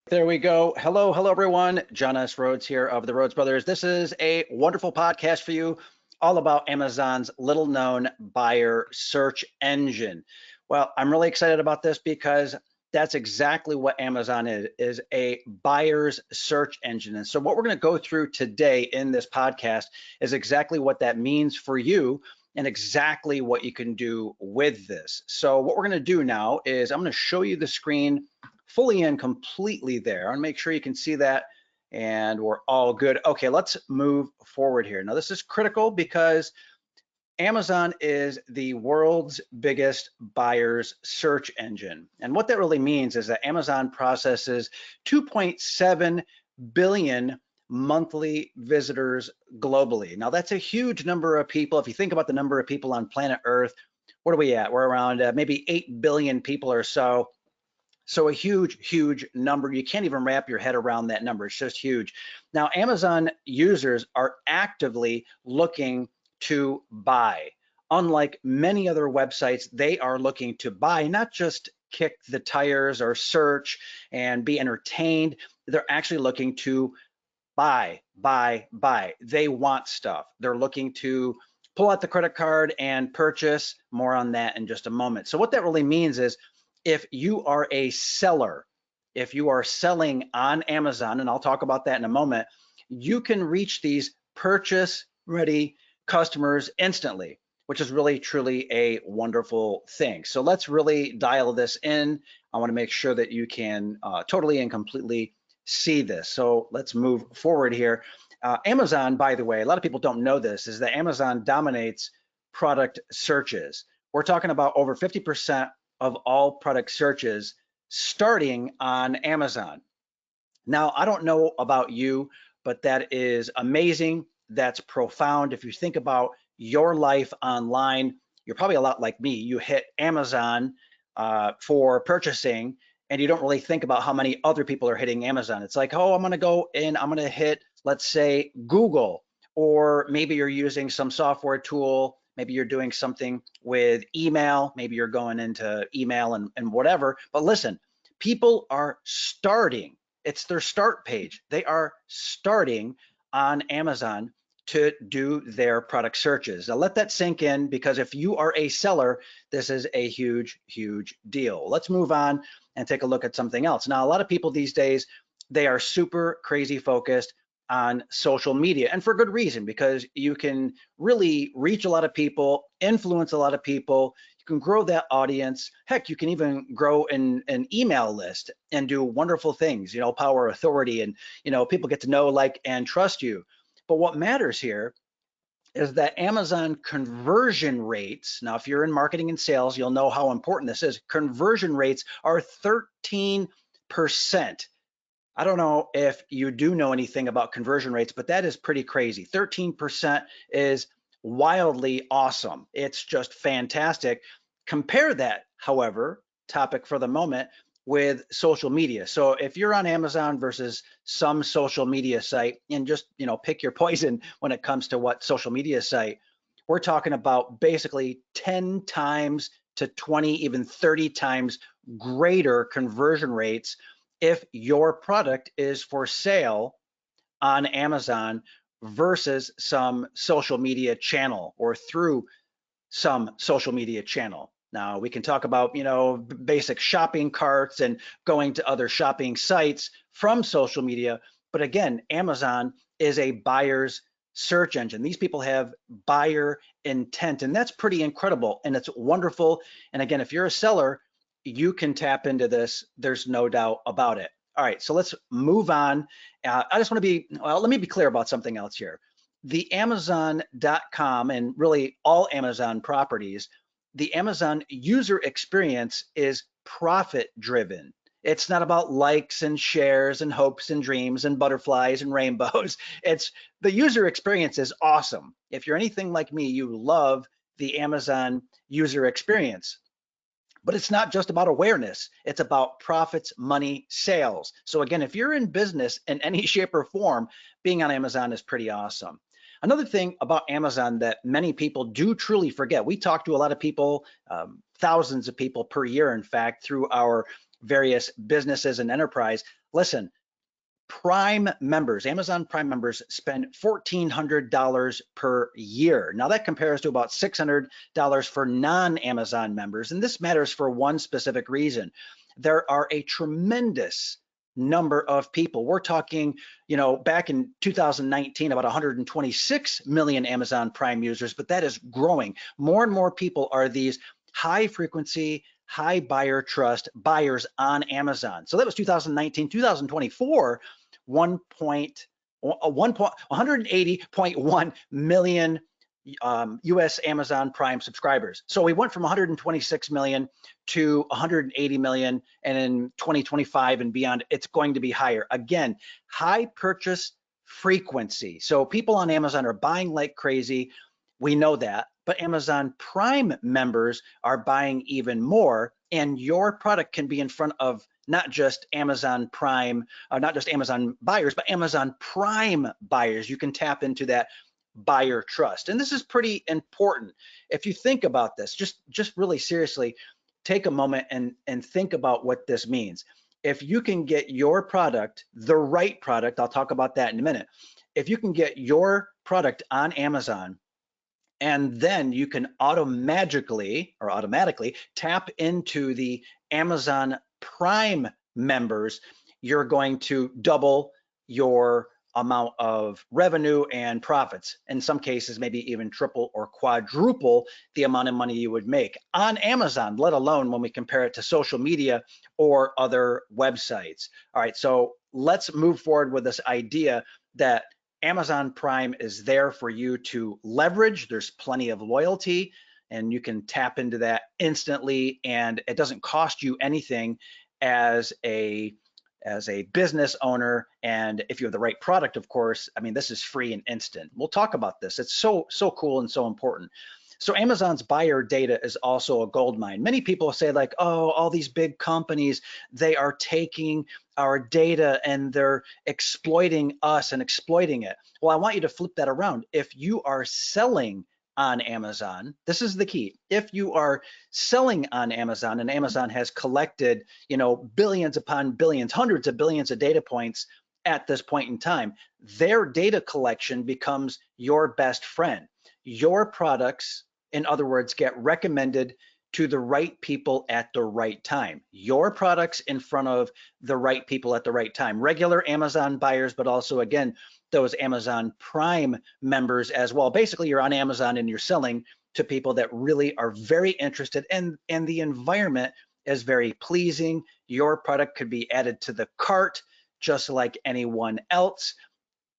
There we go. Hello, everyone. John S. Rhodes here of the Rhodes Brothers. This is a wonderful podcast for you, all about Amazon's little known buyer search engine. Well, I'm really excited about this because that's exactly what Amazon is a buyer's search engine. And so what we're going to go through today in this podcast is exactly what that means for you and exactly what you can do with this. So what we're going to do now is I'm going to show you the screen fully and completely there and make sure you can see that, and we're all good. Okay, let's move forward here. Now this is critical because Amazon is the world's biggest buyer's search engine. And what that really means is that Amazon processes 2.7 billion monthly visitors globally. Now that's a huge number of people. If you think about the number of people on planet Earth, what are we at? We're around maybe 8 billion people or so. So a huge number. You can't even wrap your head around that number. It's just huge. Now, Amazon users are actively looking to buy. Unlike many other websites, they are looking to buy, not just kick the tires or search and be entertained. They're actually looking to buy. They want stuff. They're looking to pull out the credit card and purchase. More on that in just a moment. So what that really means is if you are a seller, if you are selling on Amazon, and I'll talk about that in a moment, you can reach these purchase ready customers instantly, which is really truly a wonderful thing. So let's really dial this in. I want to make sure that you can totally and completely see this. So let's move forward here. Amazon, by the way, a lot of people don't know this, is that Amazon dominates product searches. We're talking about over 50% of all product searches starting on Amazon. Now, I don't know about you, but that is amazing. That's profound. If you think about your life online, you're probably a lot like me. You hit Amazon for purchasing, and you don't really think about how many other people are hitting Amazon. It's like, oh, I'm going to go and I'm going to hit, let's say, Google, or maybe you're using some software tool. Maybe you're doing something with email. Maybe you're going into email and whatever. But listen, people are starting. It's their start page. They are starting on Amazon to do their product searches. Now let that sink in, because if you are a seller, this is a huge deal. Let's move on and take a look at something else. Now, a lot of people these days, they are super crazy focused on social media, and for good reason, because you can really reach a lot of people, influence a lot of people, you can grow that audience. Heck, you can even grow an email list and do wonderful things, power authority, and people get to know, like, and trust you. But what matters here is that Amazon conversion rates, now if you're in marketing and sales, you'll know how important this is. Conversion rates are 13%. I don't know if you do know anything about conversion rates, but that is pretty crazy. 13% is wildly awesome. It's just fantastic. Compare that, however, topic for the moment, with social media. So if you're on Amazon versus some social media site, and just pick your poison when it comes to what social media site, we're talking about basically 10 times to 20, even 30 times greater conversion rates if your product is for sale on Amazon versus some social media channel or through some social media channel. Now we can talk about, basic shopping carts and going to other shopping sites from social media. But again, Amazon is a buyer's search engine. These people have buyer intent, and that's pretty incredible, and it's wonderful. And again, if you're a seller, you can tap into this. There's no doubt about it. All right, so let's move on. I just want to let me be clear about something else here. The Amazon.com, and really all Amazon properties, the Amazon user experience is profit driven. It's not about likes and shares and hopes and dreams and butterflies and rainbows. It's the user experience is awesome. If you're anything like me, you love the Amazon user experience. But it's not just about awareness. It's about profits, money, sales. So again, if you're in business in any shape or form, being on Amazon is pretty awesome. Another thing about Amazon that many people do truly forget, we talk to a lot of people, thousands of people per year, in fact, through our various businesses and enterprise. Listen, Prime members, Amazon Prime members spend $1,400 per year. Now that compares to about $600 for non-Amazon members. And this matters for one specific reason. There are a tremendous number of people. We're talking, back in 2019, about 126 million Amazon Prime users, but that is growing. More and more people are these high frequency, high buyer trust buyers on Amazon. So that was 2019. 2024, 180.1 million US Amazon Prime subscribers. So we went from 126 million to 180 million, and in 2025 and beyond, it's going to be higher. Again, high purchase frequency. So people on Amazon are buying like crazy. We know that, but Amazon Prime members are buying even more, and your product can be in front of not just Amazon Prime, not just Amazon buyers, but Amazon Prime buyers. You can tap into that buyer trust. And this is pretty important. If you think about this, just really seriously, take a moment and think about what this means. If you can get your product, the right product, I'll talk about that in a minute. If you can get your product on Amazon, and then you can automatically tap into the Amazon Prime members, you're going to double your amount of revenue and profits. In some cases, maybe even triple or quadruple the amount of money you would make on Amazon, let alone when we compare it to social media or other websites. All right, so let's move forward with this idea that Amazon Prime is there for you to leverage. There's plenty of loyalty, and you can tap into that instantly, and it doesn't cost you anything as a business owner. And if you have the right product, of course, I mean, this is free and instant. We'll talk about this. It's so cool and so important. So Amazon's buyer data is also a gold mine. Many people say like, oh, all these big companies, they are taking our data and they're exploiting us and exploiting it. Well, I want you to flip that around. If you are selling on Amazon, this is the key. If you are selling on Amazon and Amazon has collected, billions upon billions, hundreds of billions of data points at this point in time, their data collection becomes your best friend. Your products, in other words, get recommended to the right people at the right time. Your products in front of the right people at the right time. Regular Amazon buyers, but also, again, those Amazon Prime members as well. Basically, you're on Amazon and you're selling to people that really are very interested, and the environment is very pleasing. Your product could be added to the cart just like anyone else,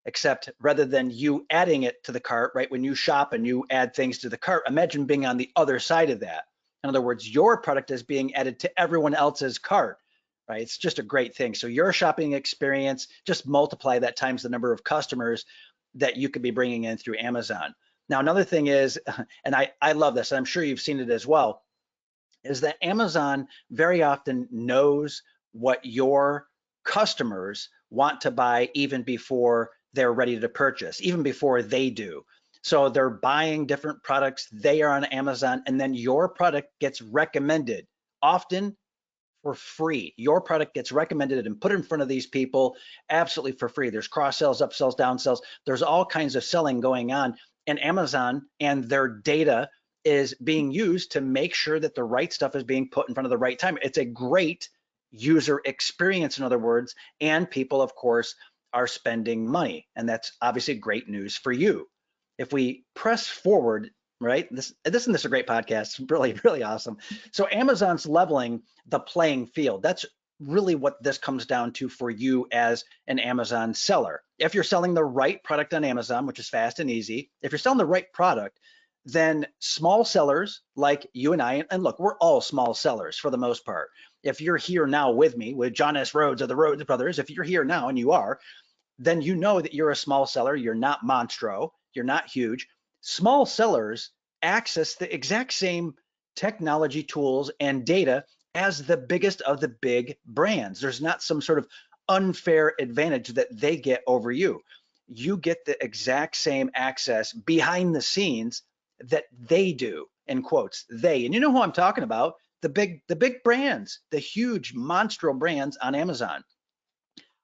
except rather than you adding it to the cart, right? When you shop and you add things to the cart, imagine being on the other side of that. In other words, your product is being added to everyone else's cart, right? It's just a great thing. So your shopping experience, just multiply that times the number of customers that you could be bringing in through Amazon. Now, another thing is, and I love this, and I'm sure you've seen it as well, is that Amazon very often knows what your customers want to buy even before they're ready to purchase, even before they do. So they're buying different products, they are on Amazon, and then your product gets recommended, often for free. Your product gets recommended and put in front of these people absolutely for free. There's cross sells, upsells, downsells. There's all kinds of selling going on, and Amazon and their data is being used to make sure that the right stuff is being put in front of the right time. It's a great user experience, in other words, and people, of course, are spending money, and that's obviously great news for you. If we press forward, right, isn't this a great podcast? It's really awesome. So Amazon's leveling the playing field. That's really what this comes down to for you as an Amazon seller. If you're selling the right product on Amazon, which is fast and easy, if you're selling the right product, then small sellers like you and I, and look, we're all small sellers for the most part. If you're here now with me, with John S. Rhodes of the Rhodes Brothers, if you're here now, and you are, then you know that you're a small seller. You're not monstro, you're not huge. Small sellers access the exact same technology tools and data as the biggest of the big brands. There's not some sort of unfair advantage that they get over you. You get the exact same access behind the scenes that they do, in quotes, they. And you know who I'm talking about, the big brands, the huge monstro brands on Amazon.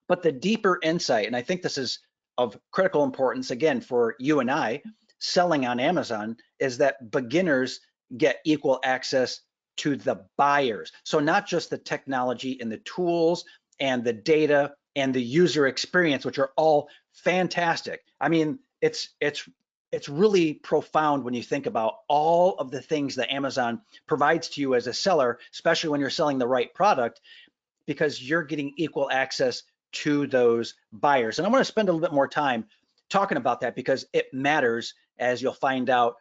But the deeper insight, and I think this is of critical importance again for you and I selling on Amazon, is that beginners get equal access to the buyers. So not just the technology and the tools and the data and the user experience, which are all fantastic. I mean, it's really profound when you think about all of the things that Amazon provides to you as a seller, especially when you're selling the right product, because you're getting equal access to those buyers. And I want to spend a little bit more time talking about that because it matters, as you'll find out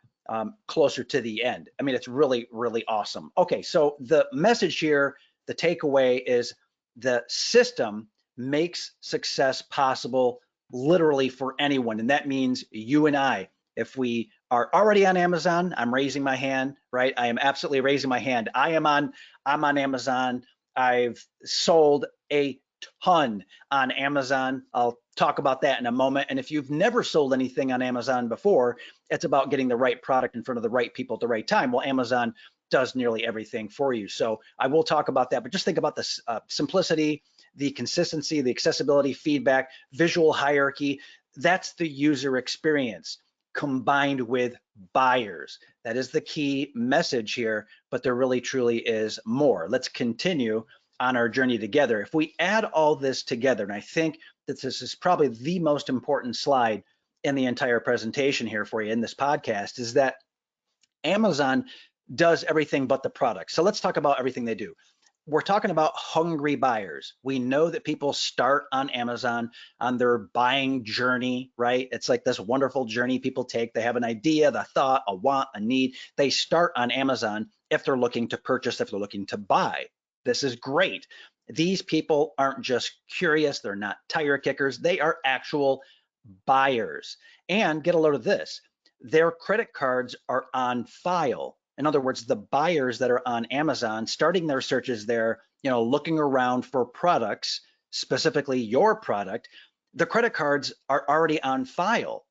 closer to the end. I mean, it's really, really awesome. Okay, so the message here, the takeaway is the system makes success possible literally for anyone. And that means you and I. If we are already on Amazon, I'm raising my hand, right? I am absolutely raising my hand. I'm on Amazon. I've sold a ton on Amazon. I'll talk about that in a moment. And if you've never sold anything on Amazon before, it's about getting the right product in front of the right people at the right time. Well, Amazon does nearly everything for you. So I will talk about that, but just think about the simplicity, the consistency, the accessibility, feedback, visual hierarchy. That's the user experience combined with buyers. That is the key message here, but there really truly is more. Let's continue on our journey together. If we add all this together, and I think that this is probably the most important slide in the entire presentation here for you in this podcast, is that Amazon does everything but the product. So let's talk about everything they do. We're talking about hungry buyers. We know that people start on Amazon on their buying journey, right? It's like this wonderful journey people take. They have an idea, the thought, a want, a need. They start on Amazon if they're looking to purchase, if they're looking to buy. This is great. These people aren't just curious. They're not tire kickers. They are actual buyers. And get a load of this. Their credit cards are on file. In other words, the buyers that are on Amazon, starting their searches there, looking around for products, specifically your product, the credit cards are already on file.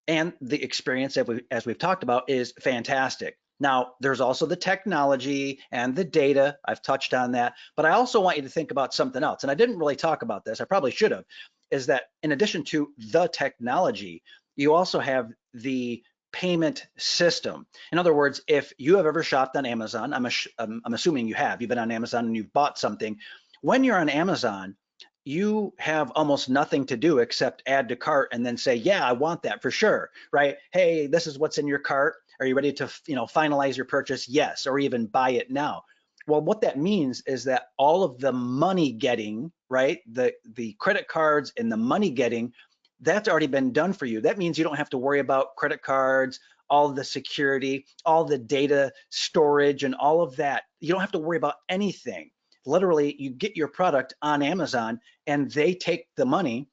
And the experience, as we've talked about, is fantastic. Now, there's also the technology and the data. I've touched on that, but I also want you to think about something else. And I didn't really talk about this. I probably should have, is that in addition to the technology, you also have the payment system. In other words, if you have ever shopped on Amazon, I'm assuming you have, you've been on Amazon and you've bought something. When you're on Amazon, you have almost nothing to do except add to cart and then say, yeah, I want that for sure, right? Hey, this is what's in your cart. Are you ready to, finalize your purchase? Yes, or even buy it now. Well, what that means is that all of the money getting, right, the credit cards and the money getting, that's already been done for you. That means you don't have to worry about credit cards, all the security, all the data storage and all of that. You don't have to worry about anything. Literally, you get your product on Amazon and they take the money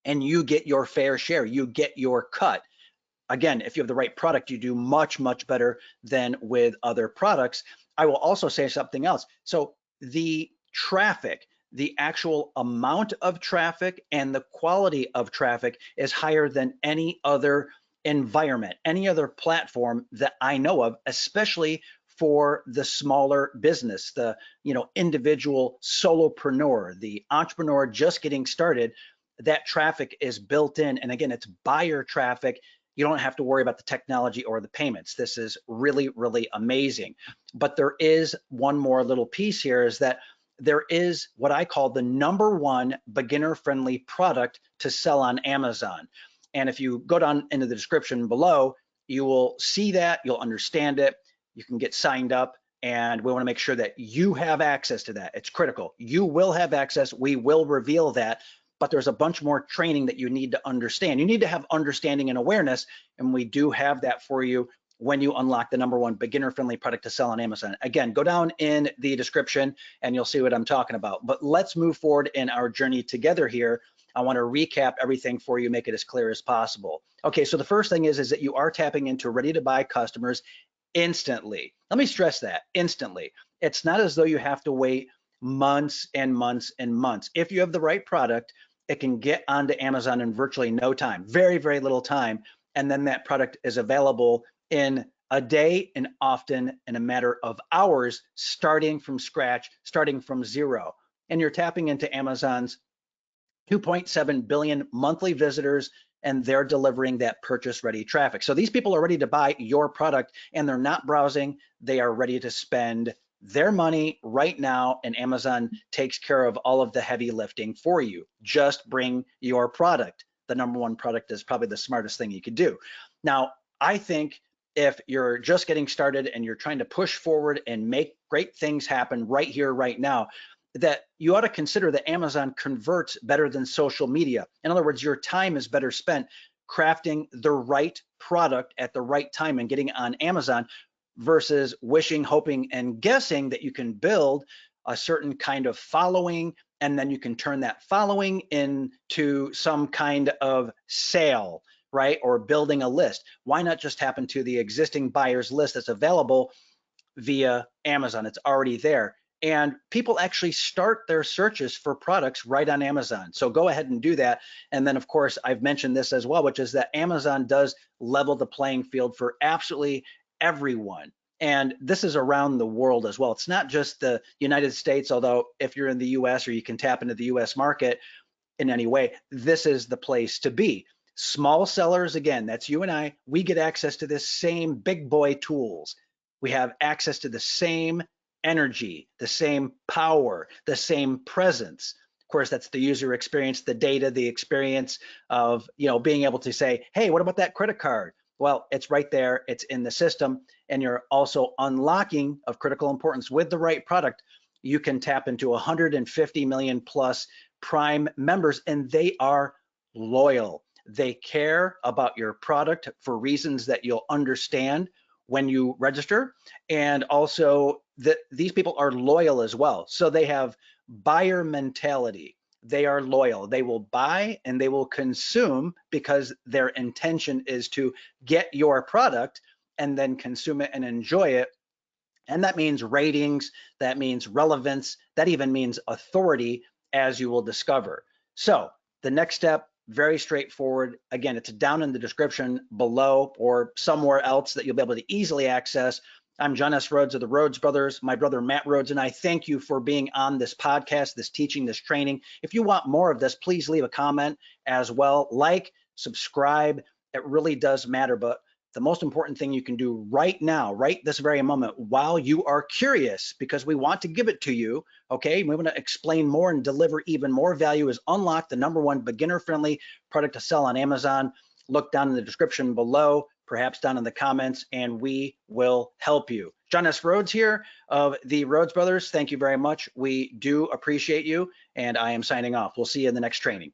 and you get your fair share, you get your cut. Again, if you have the right product, you do much, much better than with other products. I will also say something else. So the traffic, the actual amount of traffic and the quality of traffic is higher than any other environment, any other platform that I know of, especially for the smaller business, the individual solopreneur, the entrepreneur just getting started. That traffic is built in, and again, it's buyer traffic. You don't have to worry about the technology or the payments. This is really, really amazing. But there is one more little piece here, is that there is what I call the #1 beginner-friendly product to sell on Amazon. And if you go down into the description below, you will see that, you'll understand it, you can get signed up, and we want to make sure that you have access to that. It's critical. You will have access. We will reveal that, but there's a bunch more training that you need to understand. You need to have understanding and awareness, and we do have that for you when you unlock the #1 beginner-friendly product to sell on Amazon. Again, go down in the description and you'll see what I'm talking about. But let's move forward in our journey together here. I want to recap everything for you, make it as clear as possible. Okay, so the first thing is that you are tapping into ready-to-buy customers instantly. Let me stress that, instantly. It's not as though you have to wait months and months and months. If you have the right product, it can get onto Amazon in virtually no time, very, very little time. And then that product is available in a day, and often in a matter of hours, starting from scratch, starting from zero. And you're tapping into Amazon's 2.7 billion monthly visitors, and they're delivering that purchase ready traffic. So these people are ready to buy your product, and they're not browsing. They are ready to spend their money right now, and Amazon takes care of all of the heavy lifting for you. Just bring your product. The number one product is probably the smartest thing you could do. Now, I think if you're just getting started and you're trying to push forward and make great things happen right here, right now, that you ought to consider that Amazon converts better than social media. In other words, your time is better spent crafting the right product at the right time and getting on Amazon versus wishing, hoping, and guessing that you can build a certain kind of following, and then you can turn that following into some kind of sale, right? Or building a list. Why not just tap into the existing buyers list that's available via Amazon? It's already there. And people actually start their searches for products right on Amazon. So go ahead and do that. And then, of course, I've mentioned this as well, which is that Amazon does level the playing field for absolutely everyone. And this is around the world as well. It's not just the United States, although if you're in the US or you can tap into the US market in any way, this is the place to be. Small sellers, again, that's you and I, we get access to this same big boy tools. We have access to the same energy, the same power, the same presence. Of course, that's the user experience, the data, the experience of, being able to say, hey, what about that credit card? Well, it's right there, it's in the system, and you're also unlocking of critical importance with the right product. You can tap into 150 million plus Prime members, and they are loyal. They care about your product for reasons that you'll understand when you register. And also that these people are loyal as well. So they have buyer mentality. They are loyal. They will buy and they will consume because their intention is to get your product and then consume it and enjoy it. And that means ratings, that means relevance, that even means authority, as you will discover. So the next step, very straightforward. Again, it's down in the description below or somewhere else that you'll be able to easily access. I'm John S. Rhodes of the Rhodes Brothers. My brother Matt Rhodes and I thank you for being on this podcast, this teaching, this training. If you want more of this, please leave a comment as well. Like, subscribe. It really does matter. But the most important thing you can do right now, right this very moment, while you are curious, because we want to give it to you, okay? We want to explain more and deliver even more value, is unlock the #1 beginner-friendly product to sell on Amazon. Look down in the description below, perhaps down in the comments, and we will help you. John S. Rhodes here of the Rhodes Brothers. Thank you very much. We do appreciate you, and I am signing off. We'll see you in the next training.